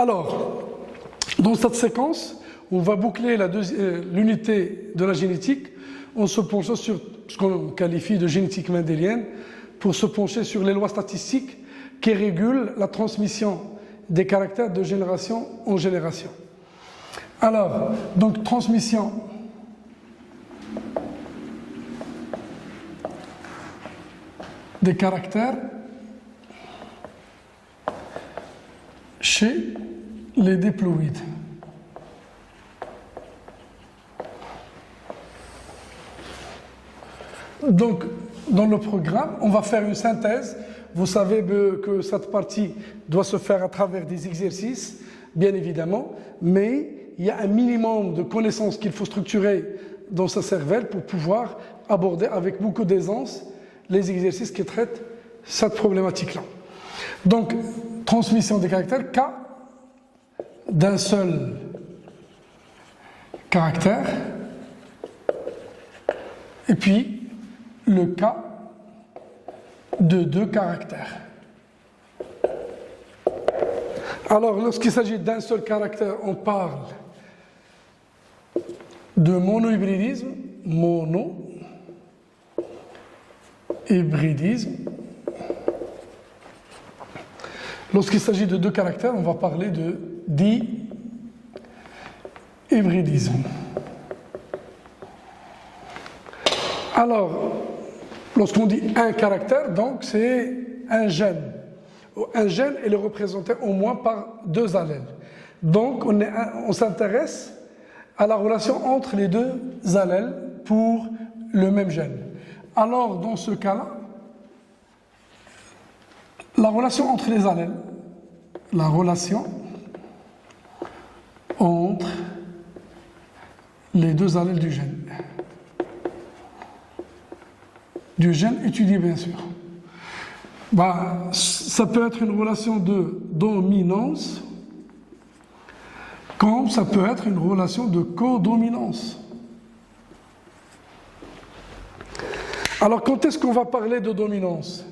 Alors, dans cette séquence, on va boucler l'unité de la génétique en se penchant sur ce qu'on qualifie de génétique mendélienne, pour se pencher sur les lois statistiques qui régulent la transmission des caractères de génération en génération. Alors, donc transmission des caractères chez les diploïdes. Donc, dans le programme, on va faire une synthèse. Vous savez que cette partie doit se faire à travers des exercices, bien évidemment, mais il y a un minimum de connaissances qu'il faut structurer dans sa cervelle pour pouvoir aborder avec beaucoup d'aisance les exercices qui traitent cette problématique-là. Donc, transmission des caractères, K d'un seul caractère, et puis le cas de deux caractères. Alors, lorsqu'il s'agit d'un seul caractère, on parle de monohybridisme, monohybridisme. Lorsqu'il s'agit de deux caractères, on va parler de dihybridisme. Alors, lorsqu'on dit un caractère, donc c'est un gène. Un gène est représenté au moins par deux allèles. Donc, on s'intéresse à la relation entre les deux allèles pour le même gène. Alors, dans ce cas-là, la relation entre les allèles, la relation entre les deux allèles du gène. Du gène étudié, bien sûr. Ça peut être une relation de dominance, comme ça peut être une relation de codominance. Alors, quand est-ce qu'on va parler de dominance?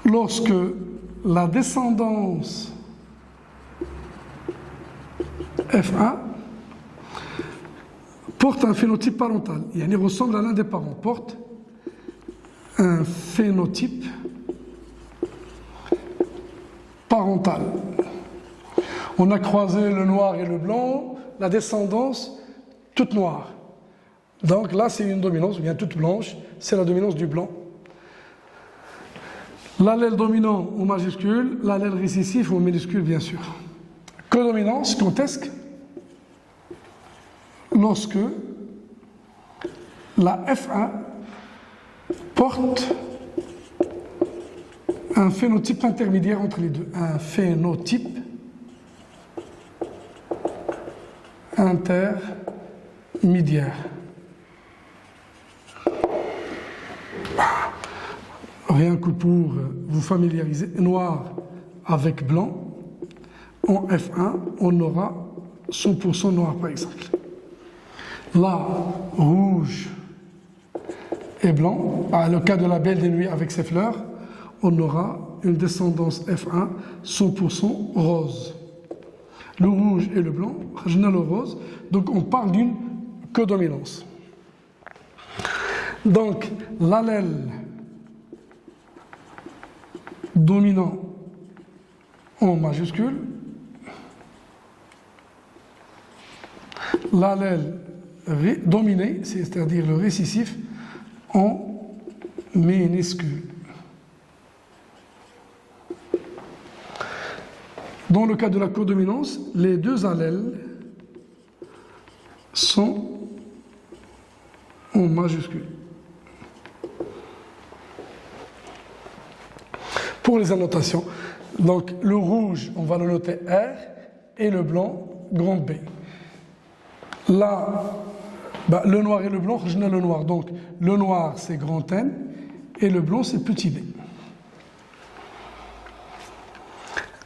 Lorsque la descendance F1 porte un phénotype parental, il ressemble à l'un des parents, porte un phénotype parental. On a croisé le noir et le blanc, la descendance toute noire. Donc là, c'est une dominance, bien toute blanche, c'est la dominance du blanc. L'allèle dominant au majuscule, l'allèle récessif au minuscule, bien sûr. Codominance, quand est-ce que? Lorsque la F1 porte un phénotype intermédiaire entre les deux. Un phénotype intermédiaire. Rien que pour vous familiariser, noir avec blanc, en F1, on aura 100% noir par exemple. Là, rouge et blanc, le cas de la belle des nuits avec ses fleurs, on aura une descendance F1 100% rose. Le rouge et le blanc, le rose, donc on parle d'une codominance. Donc, l'allèle dominant en majuscule, l'allèle dominé, c'est-à-dire le récessif, en minuscule. Dans le cas de la codominance, les deux allèles sont en majuscule. Pour les annotations, donc le rouge, on va le noter R, et le blanc, grand B. Là, le noir et le blanc, je n'ai le noir. Donc, le noir, c'est grand N, et le blanc, c'est petit b.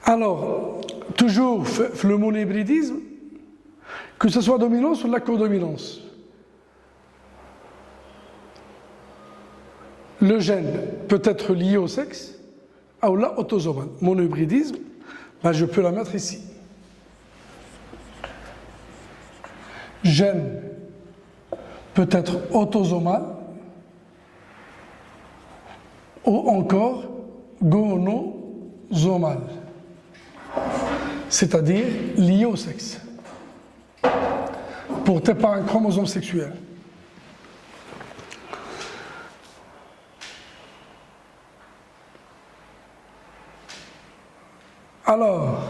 Alors, toujours le monohybridisme, que ce soit dominance ou la codominance. Le gène peut être lié au sexe, ou là, autosomal. Monohybridisme, ben, je peux la mettre ici. Gène peut être autosomal ou encore gonosomal, c'est-à-dire lié au sexe, porté par un chromosome sexuel. Alors,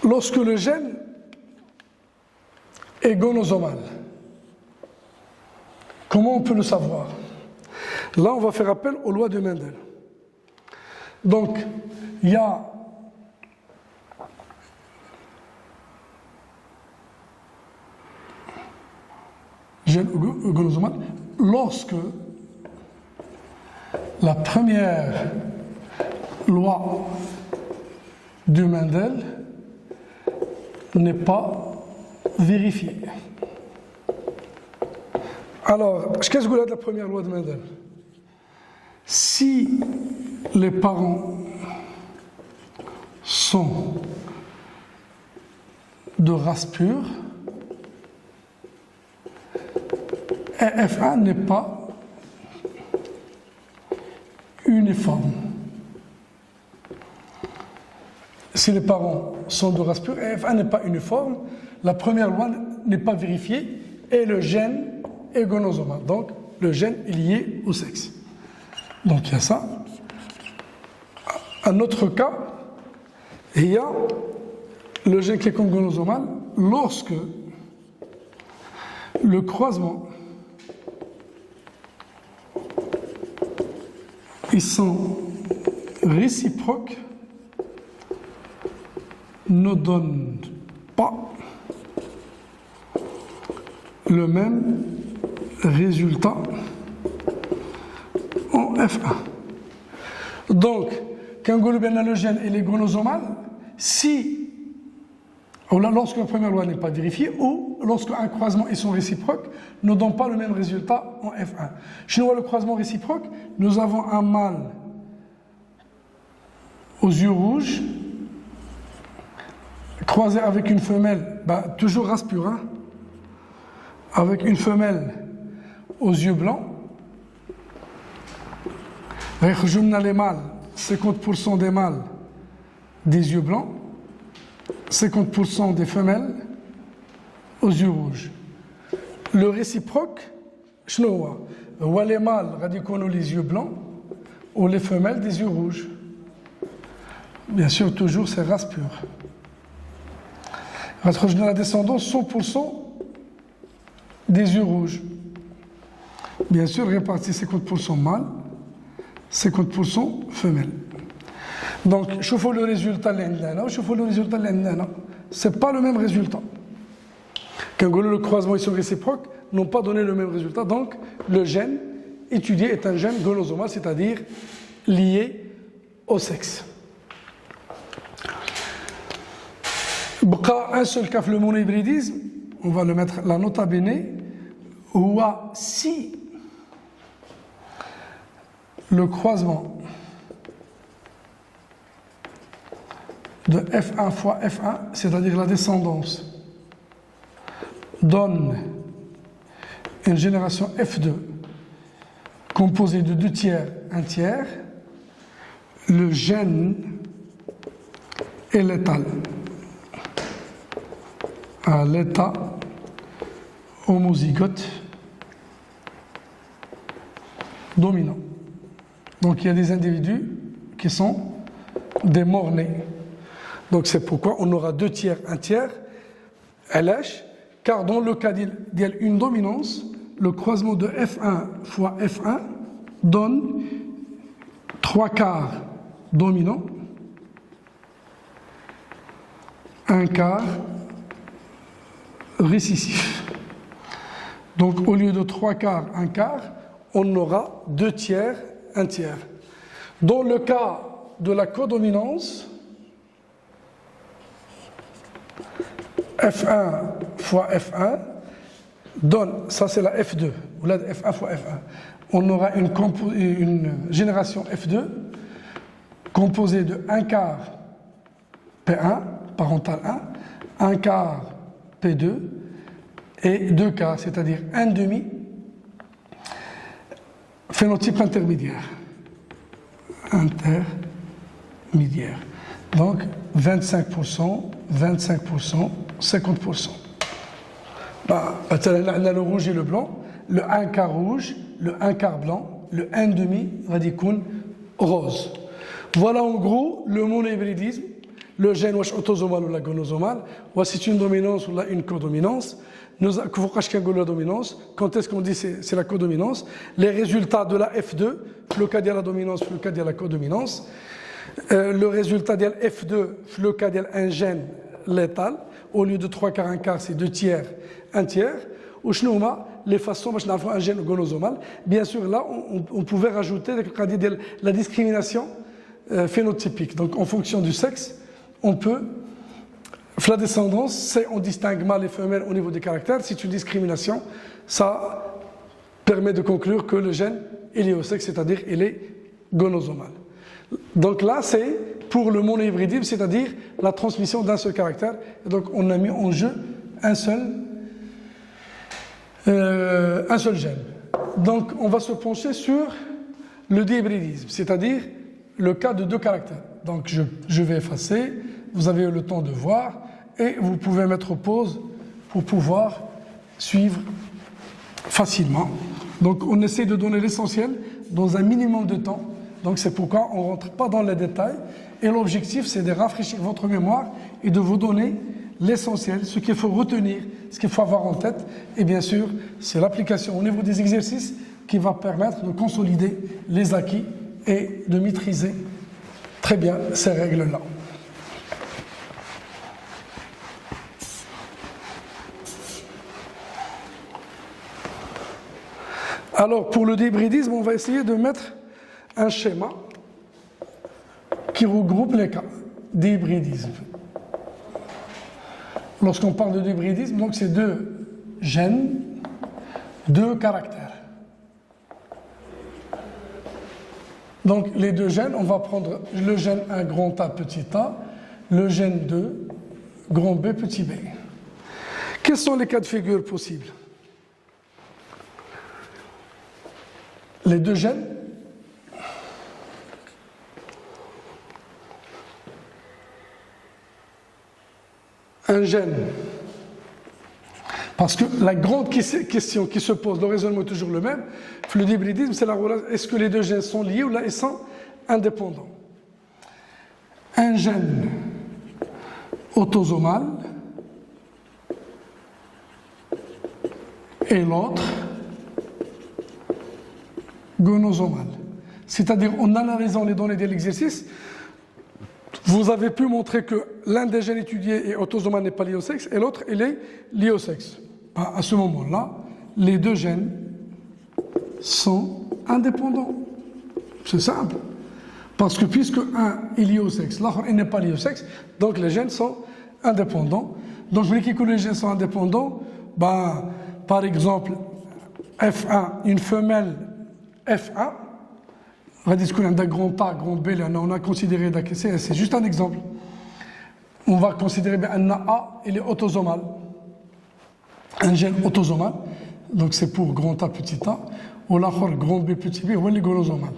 lorsque le gène est gonosomal, comment on peut le savoir? Là, on va faire appel aux lois de Mendel. Donc, il y a gène gonosomal lorsque la première loi de Mendel n'est pas vérifiée. Alors, qu'est-ce que la première loi de Mendel? Si les parents sont de race pure, F1 n'est pas uniforme. Si les parents sont de race pure, F1 n'est pas uniforme, la première loi n'est pas vérifiée et le gène est gonosomal. Donc, le gène est lié au sexe. Donc, il y a ça. Un autre cas, il y a le gène qui est gonosomal lorsque le croisement, ils sont réciproques, ne donnent pas le même résultat en F1. Donc, quand le gène est gonosomal, si, ou là, lorsque la première loi n'est pas vérifiée, ou lorsque un croisement et son réciproque ne donnent pas le même résultat en F1. Chez nous, le croisement réciproque, nous avons un mâle aux yeux rouges croisé avec une femelle, toujours race pure, hein, avec une femelle aux yeux blancs. Les mâles, 50% des mâles des yeux blancs, 50% des femelles aux yeux rouges. Le réciproque, ou les mâles radicaux les yeux blancs, ou les femelles des yeux rouges. Bien sûr, toujours c'est race pure. La descendance, 100% des yeux rouges. Bien sûr, répartis 50% mâles, 50% femelles. Donc, je fais le résultat l'année, je fais le résultat l'année. Ce n'est pas le même résultat. Quand le croisement et son réciproque n'ont pas donné le même résultat, donc le gène étudié est un gène gonosomal, c'est-à-dire lié au sexe. Un seul cas, le monohybridisme, on va le mettre la nota bene, ou si le croisement de F1 fois F1, c'est-à-dire la descendance, donne une génération F2 composée de 2 tiers, 1 tiers, le gène est létal à l'état homozygote dominant. Donc il y a des individus qui sont des morts-nés. Donc c'est pourquoi on aura 2 tiers, 1 tiers, LH, car dans le cas d'il y a une dominance, le croisement de F1 fois F1 donne 3 quarts dominant, 1 quart récessif. Donc au lieu de 3 quarts, 1 quart, on aura 2 tiers, 1 tiers. Dans le cas de la codominance, F1 fois F1 donne, ça c'est la F2, ou la F1 fois F1. On aura une génération F2 composée de 1 quart P1, parental 1, 1 quart P2 et 2 quarts, c'est-à-dire 1 demi phénotype intermédiaire. Intermédiaire. Donc 25%, 25%, 50%. Maintenant, on a le rouge et le blanc, le 1 quart rouge, le 1 quart blanc, le 1 demi radicule rose. Voilà en gros le monohybridisme, le gène autosomal ou la gonosomal, c'est une dominance ou une codominance. La dominance, quand est-ce qu'on dit c'est la codominance? Les résultats de la F2, le cas de la dominance, le cas de la codominance. Le résultat de la F2, le cas d'un gène létal, au lieu de 3 quarts, 1 quart, c'est 2 tiers, 1 tiers. Ou les façons de un gène gonosomal. Bien sûr, là, on pouvait rajouter la discrimination phénotypique. Donc, en fonction du sexe, on peut. La descendance, on distingue mâles et femelles au niveau des caractères. C'est une discrimination. Ça permet de conclure que le gène est lié au sexe, c'est-à-dire il est gonosomal. Donc là, c'est pour le monohybridisme, c'est-à-dire la transmission d'un seul caractère. Et donc, on a mis en jeu un seul gène. Donc, on va se pencher sur le dihybridisme, c'est-à-dire le cas de 2 caractères. Donc, je vais effacer, vous avez eu le temps de voir, et vous pouvez mettre pause pour pouvoir suivre facilement. Donc, on essaie de donner l'essentiel dans un minimum de temps. Donc, c'est pourquoi on ne rentre pas dans les détails. Et l'objectif, c'est de rafraîchir votre mémoire et de vous donner l'essentiel, ce qu'il faut retenir, ce qu'il faut avoir en tête. Et bien sûr, c'est l'application au niveau des exercices qui va permettre de consolider les acquis et de maîtriser très bien ces règles-là. Alors, pour le dihybridisme, on va essayer de mettre un schéma qui regroupe les cas d'hybridisme. Lorsqu'on parle de dihybridisme, donc c'est 2 gènes, 2 caractères. Donc les 2 gènes, on va prendre le gène 1 grand A petit a, le gène 2 grand B petit b. Quels sont les cas de figure possibles? Les 2 gènes, un gène, parce que la grande question qui se pose, le raisonnement est toujours le même, le dihybridisme, c'est la relation, est-ce que les 2 gènes sont liés ou là ils sont indépendants? Un gène autosomal et l'autre gonosomal. C'est-à-dire, en analysant les données de l'exercice, vous avez pu montrer que l'un des gènes étudiés est autosomal, n'est pas lié au sexe, et l'autre, il est lié au sexe. À ce moment-là, les 2 gènes sont indépendants. C'est simple. Parce que puisque un est lié au sexe, l'autre n'est pas lié au sexe, donc les gènes sont indépendants. Donc, je dis que les gènes sont indépendants, par exemple, F1, une femelle F1, on va dire qu'on a un grand A, grand B, on a considéré, c'est juste un exemple. On va considérer un A, il est autosomal. Un gène autosomal, donc c'est pour grand A, petit a, ou l'autre grand B, petit b, ou il est gonosomal.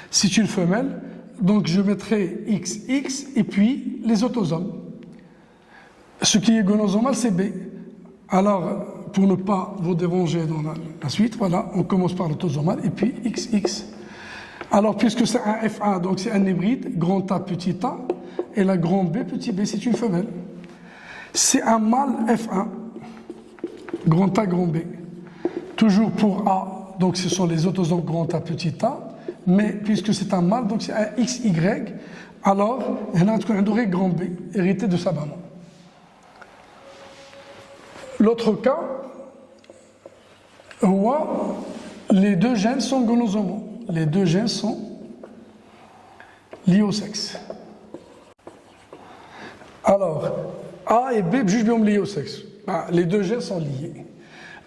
C'est une femelle, donc je mettrai XX et puis les autosomes. Ce qui est gonosomal, c'est B. Alors, pour ne pas vous déranger dans la suite, voilà, on commence par l'autosomal et puis XX. Alors, puisque c'est un F1, donc c'est un hybride, grand A, petit a, et la grand B, petit b, c'est une femelle. C'est un mâle F1, grand A, grand B. Toujours pour A, donc ce sont les autosomes grand A, petit a, mais puisque c'est un mâle, donc c'est un XY, alors, il y a un doré grand B, hérité de sa maman. L'autre cas, où les 2 gènes sont gonosomaux. Les 2 gènes sont liés au sexe. Alors, A et B, juste bien liés au sexe. Les 2 gènes sont liés.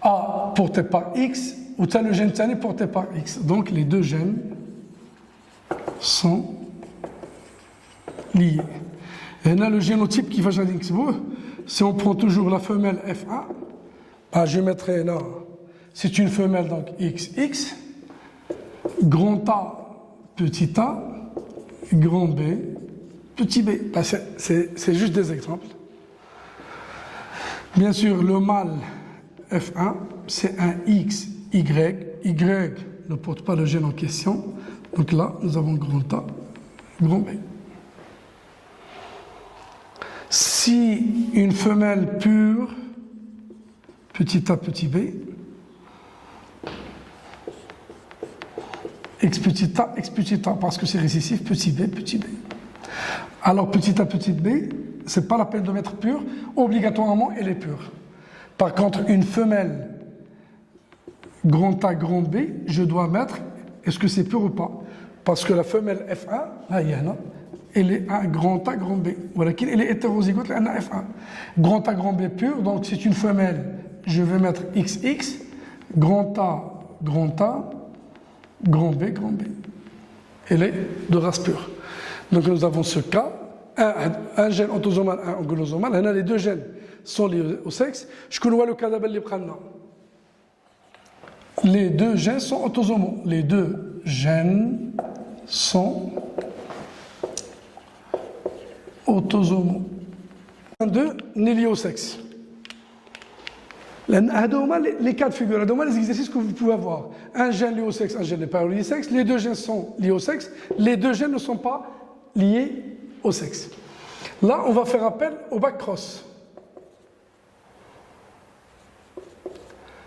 A porté par X, ou le gène T porté par X. Donc, les 2 gènes sont liés. Et là, le génotype qui va changer, si on prend toujours la femelle F1, bah, je mettrai là, c'est une femelle donc XX, grand A, petit a, grand B, petit b. Bah, c'est juste des exemples. Bien sûr, le mâle F1, c'est un X, Y. Y ne porte pas le gène en question. Donc là, nous avons grand A, grand B. Si une femelle pure, petit a, petit b, X petit a, parce que c'est récessif, petit b, petit b. Alors petit a, petit b, c'est pas la peine de mettre pure, obligatoirement elle est pure. Par contre, une femelle grand A, grand B, je dois mettre, est-ce que c'est pur ou pas? Parce que la femelle F1, là, il y en a, elle est un grand A, grand B. Voilà, elle est hétérozygote, elle a F1. Grand A, grand B pur, donc c'est une femelle, je vais mettre XX, grand A, grand A, grand B, grand B. Elle est de race pure. Donc nous avons ce cas, un gène autosomal, un oligosomale, les deux gènes sont liés au sexe. Je connais le cas d'Abel les deux gènes sont autosomaux. Les deux gènes sont autosomaux. Un d'eux n'est lié au sexe. Les cas de figure, les exercices que vous pouvez avoir. Un gène lié au sexe, un gène n'est pas lié au sexe. Les deux gènes sont liés au sexe. Les deux gènes ne sont pas liés au sexe. Là, on va faire appel au back-cross.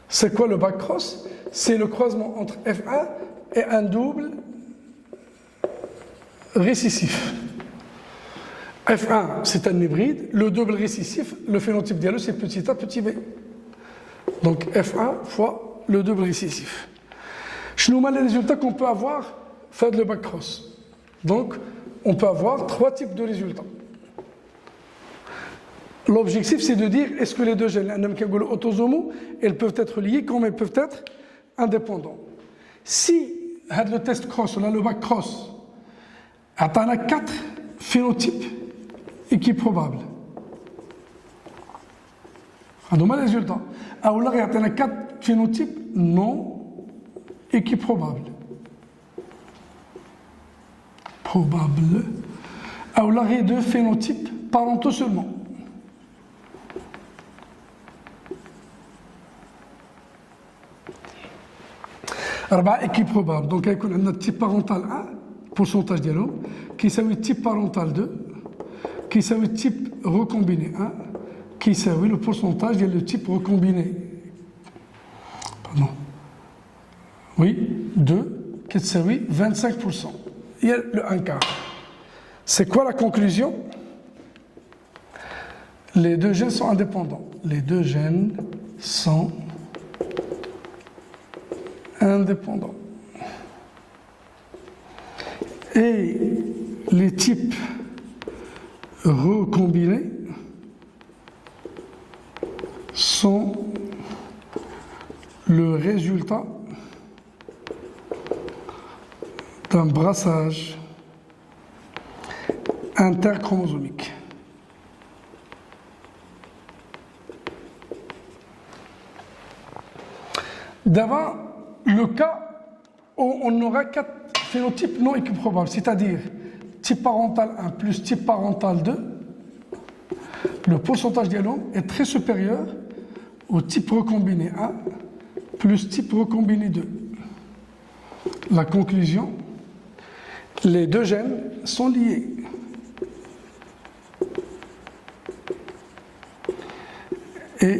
C'est quoi le back-cross? C'est le croisement entre F1 et un double récessif. F1, c'est un hybride. Le double récessif, le phénotype dialogue, c'est petit a, petit b. Donc F1 fois le double récessif. Je nous mets les résultats qu'on peut avoir fait le back-cross. Donc, on peut avoir trois types de résultats. L'objectif, c'est de dire est-ce que les deux gènes, autosomaux, elles peuvent être liées comme elles peuvent être indépendants. Si le test cross, ou le back cross, atteint 4 phénotypes équiprobables, on a les résultats. Alors là, il y a 4 phénotypes non équiprobables. Probable. Alors là, il y a 2 phénotypes parentaux seulement. أربعة équipes probables. Donc, il y a un type parental 1, pourcentage dialogue, qui est type parental 2, qui est type recombiné 1, qui est le pourcentage du type recombiné. Pardon. Oui, 2, qui est 25%. Il y a le 1 quart. C'est quoi la conclusion? Les deux gènes sont indépendants. Les deux gènes sont indépendants. Et les types recombinés sont le résultat d'un brassage interchromosomique. D'abord, le cas où on aura 4 phénotypes non équiprobables, c'est-à-dire type parental 1 plus type parental 2, le pourcentage dialogue est très supérieur au type recombiné 1 plus type recombiné 2. La conclusion, les deux gènes sont liés. Et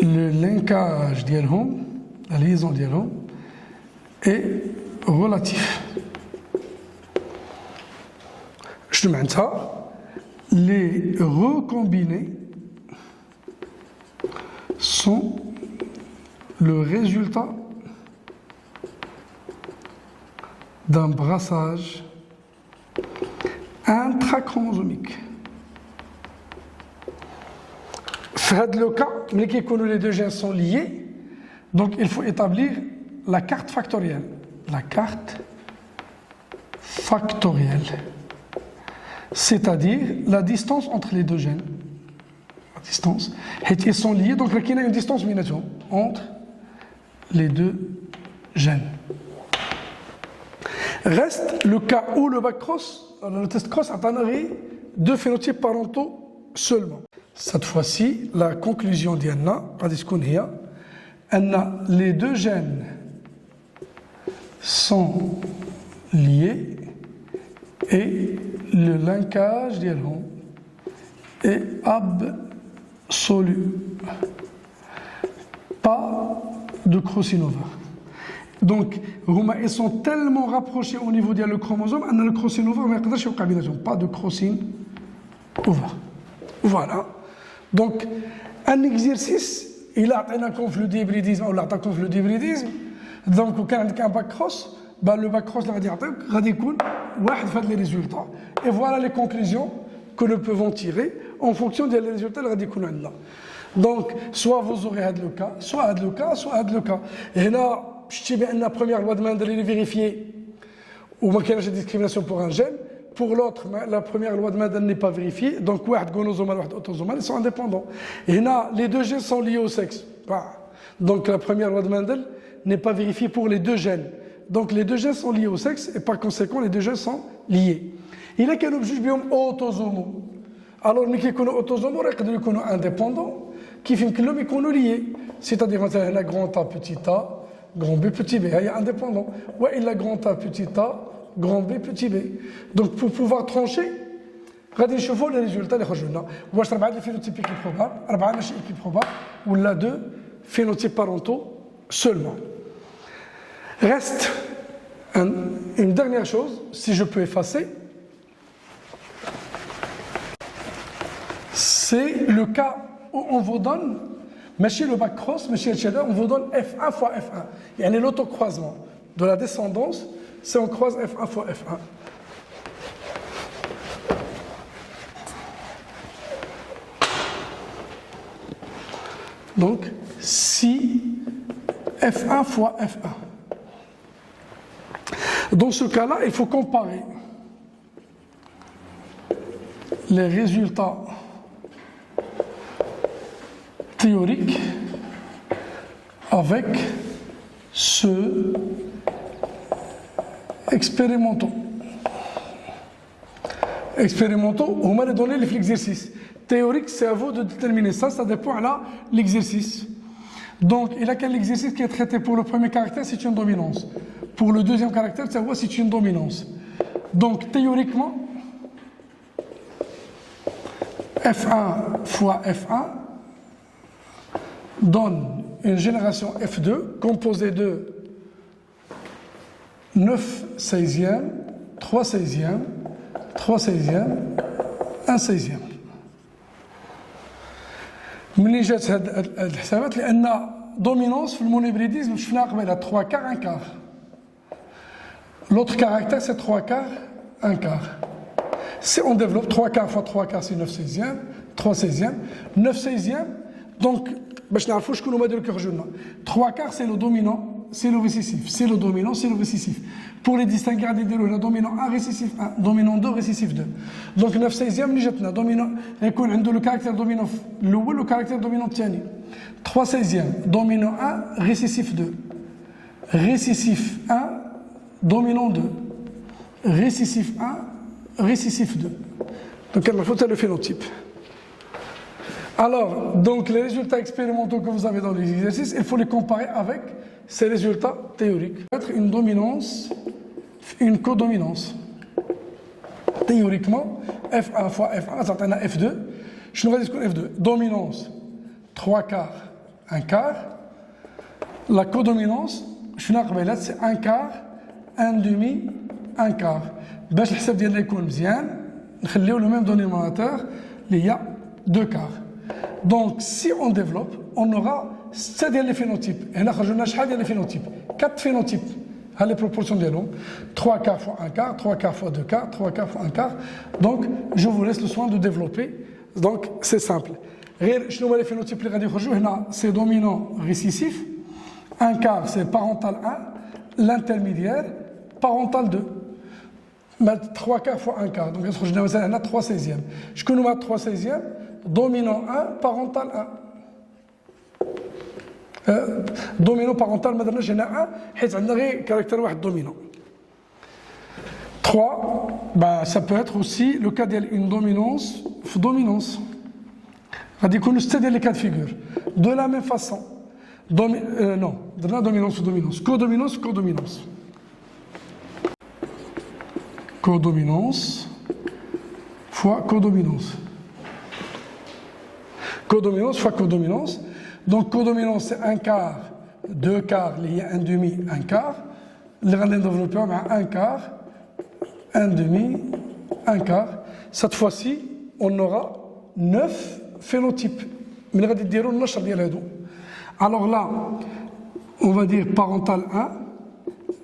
le linkage d'Yelhom, la liaison d'Yelhom, est relatif. Je demande ça. Les recombinés sont le résultat d'un brassage intrachromosomique. Dans le cas, les deux gènes sont liés, donc il faut établir la carte factorielle. La carte factorielle. c'est-à-dire la distance entre les deux gènes. La distance. Ils sont liés, donc là, il y a une distance entre les deux gènes. Reste le cas où le bac cross, le test cross a deux phénotypes parentaux seulement. Cette fois-ci, la conclusion d'Yanna, les deux gènes sont liés et le linkage est absolu. Pas de crossing over. Donc, ils sont tellement rapprochés au niveau du chromosome, le crossing over, pas de crossing over. Voilà. Donc, un exercice, il a un conflit d'hybridisme, ou un conflit d'hybridisme. Donc, quand il y a un bac cross, le bac cross, il va dire les résultats. Et voilà les conclusions que nous pouvons tirer en fonction des résultats. Donc, soit vous aurez le cas, soit le cas, soit le cas. Et là, je sais bien la première loi de Mendel est vérifiée, ou il y a une discrimination pour un gène. Pour l'autre, la première loi de Mendel n'est pas vérifiée, donc un gonosomal et un autosomal, ils sont indépendants. Et là, les deux gènes sont liés au sexe. Donc la première loi de Mendel n'est pas vérifiée pour les deux gènes. Donc les deux gènes sont liés au sexe et par conséquent, les deux gènes sont liés. Il y a qu'un objet autosomal. Alors, mais qui est autosomal, il y a indépendant, qui fait que l'homme est lié. C'est-à-dire, il y a grand A, petit a, grand B, petit b. Il y a indépendant. Ouais, il y a grand A, petit a, grand B, petit b. Donc, pour pouvoir trancher, غادي نشوفوا les résultats اللي خرجوا لنا. واش 4 phénotypes équiprobables, 4 ماشي équiprobables, ou là 2 phénotypes parentaux seulement. Reste une dernière chose, si je peux effacer, c'est le cas où on vous donne, chez le bac cross, chez le cheddar, on vous donne F1 fois F1. Il y a l'autocroisement de la descendance, c'est on croise F1 fois F1. Donc, si F1 fois F1. Dans ce cas-là, il faut comparer les résultats théoriques avec ceux expérimentaux. Expérimentaux, on m'a donné l'exercice. Théorique, c'est à vous de déterminer ça, ça dépend de l'exercice. Donc, il y a quel exercice qui est traité pour le premier caractère, c'est une dominance. Pour le deuxième caractère, c'est une dominance. Donc, théoriquement, F1 fois F1 donne une génération F2 composée de 9 16e, 3 16e, 3 16e, 1 16e. ملي جات هاد الحسابات لان دومينونس في المونوبريديزم شفنا قبيله 3 كار 1 كار. L'autre caractère c'est 3 quarts, 1 quart. Si on développe 3 quarts fois 3 quarts c'est 9 16e, 3 16e, 9 16e, donc باش نعرفوا شكون هما ديال الكرجولنا. 3 quarts c'est le dominant, c'est le récessif, c'est le dominant, c'est le récessif. Pour les distinguer نديروا هنا dominant 1 récessif 1, dominant 2 récessif 2. Donc 9 16e اللي جاتنا dominant يكون عنده le caractère dominant الاول le caractère dominant الثاني. 3 16e dominant 1 récessif 2. Récessif 1 dominant 2, récessif 1, récessif 2. Donc, il faut le phénotype. Alors, donc, les résultats expérimentaux que vous avez dans les exercices, il faut les comparer avec ces résultats théoriques. Être une dominance, une codominance. Théoriquement, F1 fois F1, ça a F2. Je ne vais dire F2. Dominance, 3 quarts, 1 quart. La codominance, c'est 1 quart, 1 demi, 1 quart. باش الحساب ديالنا يكون مزيان نخليو le même dénominateur il y a 2 quarts. Donc si on développe on aura 6 ديال les phénotypes. هنا خرجوا لنا شحال ديال les phénotypes 4 phénotypes. ها les proportions ديالهم 3 quarts fois 1 quart, 3 quarts fois 2 quarts, 3 quarts fois 1 quart. Donc je vous laisse le soin de développer. Donc c'est simple. غير شنو هما les phénotypes اللي غادي يخرجوا هنا c'est dominant récessif. 1 quart c'est parental 1, l'intermédiaire parental 2. 3 quarts fois 1 quart. Donc, on a 3 16e. Je connais 3 16e, dominant 1, parental 1. Dominant parental, madame, j'ai 1, et on a un caractère dominant. 3, bah, ça peut être aussi le cas d'une dominance, dominance. C'est-à-dire les cas de figure. De la même façon, non, de la dominance ou dominance, codominance, codominance. Codominance fois codominance. Codominance fois codominance. Donc, codominance, c'est 1 quart, 2 quarts, il y a 1 demi, 1 quart. Le rendez développé, on a 1 quart, 1 demi, 1 quart. Cette fois-ci, on aura 9 phénotypes. Mais alors là, on va dire parental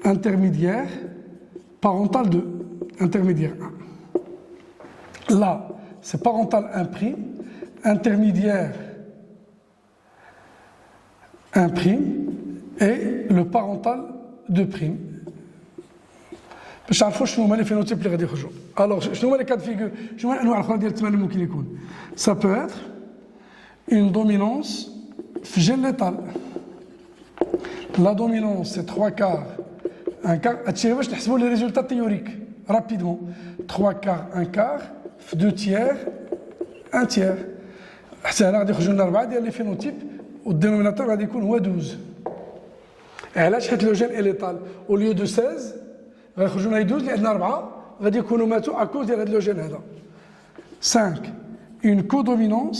1, intermédiaire, parental 2, intermédiaire 1. Là, c'est parental 1', intermédiaire 1' et le parental 2'. باش نعرفوا شنو هما لي فينوتيب اللي غادي يخرجوا. Alors شنو هما لي كاد فيغور شنو هما الانواع الاخرى ديال التملك ممكن يكون. Ça peut être une dominance في جين ليتال. La dominance c'est 3 quarts 1 quart. هادشي باش نحسبوا لي ريزولتا تيوريك rapidement. 3 quarts 1 quart في 2 tiers 1 tiers. حتى هنا غادي يخرجوا لنا 4 ديال لي فينوتيب والدينوميناتور غادي يكون هو 12. علاش؟ حيت لو جين اي ليتال au lieu de 16 غيخرجوا لنا 12 اللي عندنا 4 غادي يكونوا ماتوا اكوز ديال هذا لو جين هذا. 5 une codominance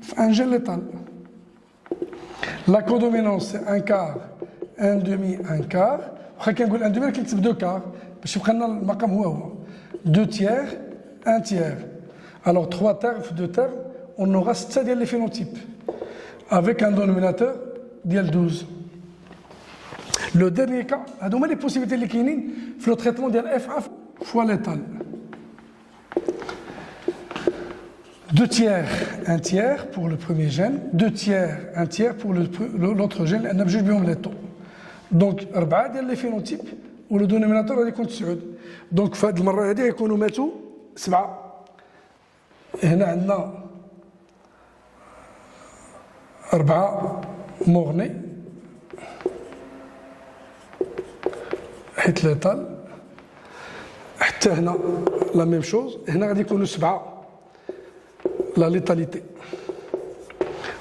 في ان جين ليتال. La codominance c'est 1 quart 1 demi 1 quart. واخا كنقول 1 demi كنكتب 2 quart باش يبقى لنا المقام هو 2 tiers 1 tiers. Alors 3 termes 2 termes on aura 6 ديال لي phénotypes avec un dénominateur ديال 12. Le dernier cas, هادو les possibilités اللي كاينين في le traitement ديال F1 fois l'étal. 2 tiers, 1 tiers pour le premier gène, 2 tiers, 1 tiers pour l'autre gène, لأن بجوج بهم les taux. Donc 4 ديال les phénotypes و le dénominateur غادي يكون 9. Donc في هذه المرة هذه غيكونوا ماتوا 7. هنا عندنا 4 مورني حيت ليتال. حتى هنا لا ميم شوز. هنا غادي يكونوا 7 لا ليتاليتي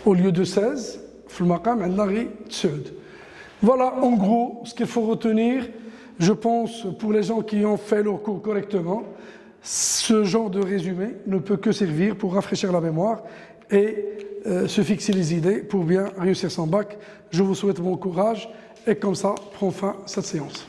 au lieu de 16 في المقام عندنا غير 9. Voilà en gros ce qu'il faut retenir. Je pense pour les gens qui ont fait leur cours correctement, ce genre de résumé ne peut que servir pour rafraîchir la mémoire et se fixer les idées pour bien réussir son bac. Je vous souhaite bon courage et comme ça prend fin cette séance.